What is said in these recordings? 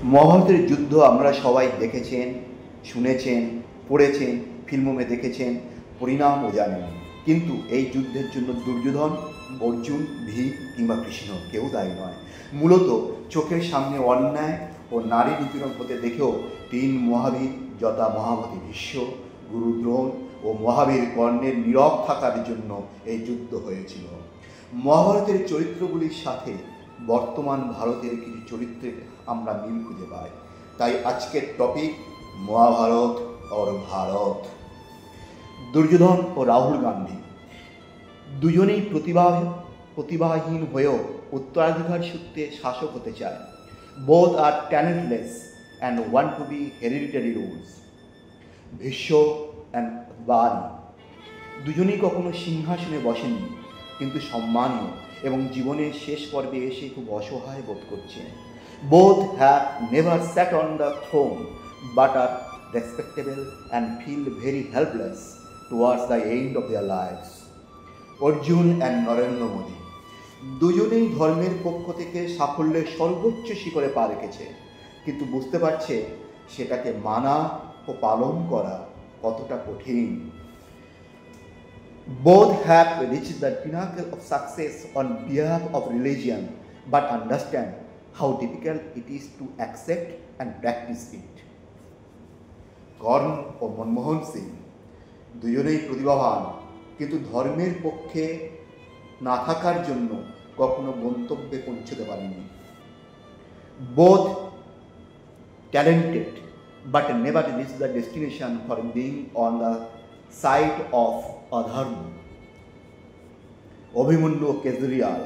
মহাভারতের যুদ্ধ আমরা সবাই দেখেছেন, শুনেছেন, পড়েছেন, ফিল্মে দেখেছেন, পরিণামও জানেন। কিন্তু এই যুদ্ধের জন্য দুর্যোধন, অর্জুন, ভীম কিংবা কৃষ্ণ কেউ দায়ী নয়। মূলত চোখের সামনে অন্যায় ও নারী নিপীড়ন হতে দেখেও তিন মহাবীর যথা মহামতি ভীষ্ম, গুরু দ্রোণ ও মহাবীর কর্ণের নীরব থাকার জন্য এই যুদ্ধ হয়েছিল। মহাভারতের চরিত্রগুলির সাথে বর্তমান ভারতের কিছু চরিত্রের আমরা মিল খুঁজে পাই। তাই আজকের টপিক মহাভারত और ভারত। দুর্যোধন ও রাহুল গান্ধী দুজনেই প্রতিভাহীন হয়েও উত্তরাধিকার সূত্রে শাসক হতে চায়। Both are talentless and want to be hereditary rules. Bhishma and Bali দুজনেই কখনো সিংহাসনে বসেননি, কিন্তু সম্মানীয় এবং জীবনের শেষ পর্বে এসে খুব অসহায় বোধ করছেন। Both have never sat on the throne but are respectable and feel very helpless towards the end of their lives. Arjun and Narendra Modi দুজনেই ধর্মের পক্ষ থেকে সাফল্যের সর্বোচ্চ শিখরে পা রেখেছে, কিন্তু বুঝতে পারছে সেটাকে মানা ও পালন করা কতটা কঠিন। Both have reached the pinnacle of success on behalf of religion, but understand how difficult it is to accept and practice it. কর্ণ ও মনমোহন সিং দুজনেই প্রতিভাবান, কিন্তু ধর্মের পক্ষে না থাকার জন্য কখনো গন্তব্যে পৌঁছতে পারেনি। Both talented, but never reached the destination for being on the side of অধর্ম। অভিমন্যু ও কেজরিওয়াল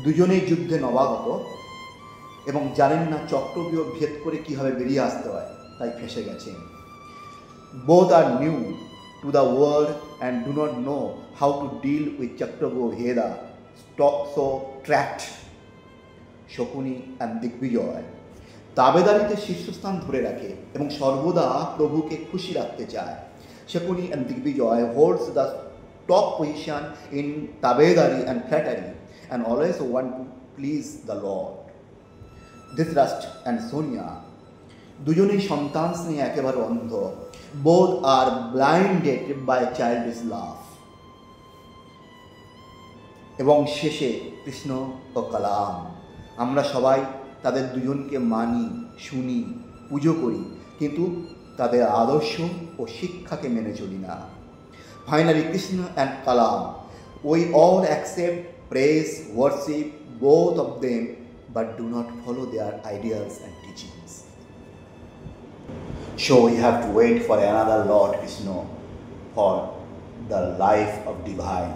দুজনেই যুদ্ধে নবাগত এবং জানেন না চক্রব্যূহ ভেদ করে কীভাবে বেরিয়ে আসতে হয়, তাই ফেঁসে গেছেন। Both are new to the world and do not know how to deal with chakravyuh ভেদা সো ট্র্যাক্ট। শকুনি অ্যান্ড দিগ্বিজয় দাবেদারিতে শীর্ষস্থান ধরে রাখে এবং সর্বদা প্রভুকে খুশি রাখতে চায়। Shakuni and Digvijoy holds the top position in tabedari and flattery and always want to please the Lord. Dhritarashtra and Sonia দুজনেই সন্তান স্নেহে একেবারে অন্ধ। Both are blinded by childish love. এবং শেষে কৃষ্ণ ও কালাম আমরা সবাই তাদের দুজনকে মানি, শুনি, পুজো করি, কিন্তু তাদের আদর্শ ও শিক্ষাকে মেনে চলি না। Finally Krishna and Kalam we all accept, praise, worship both of them, but do not follow their ideals and teachings. So we have to wait for another lord Krishna for the life of divine.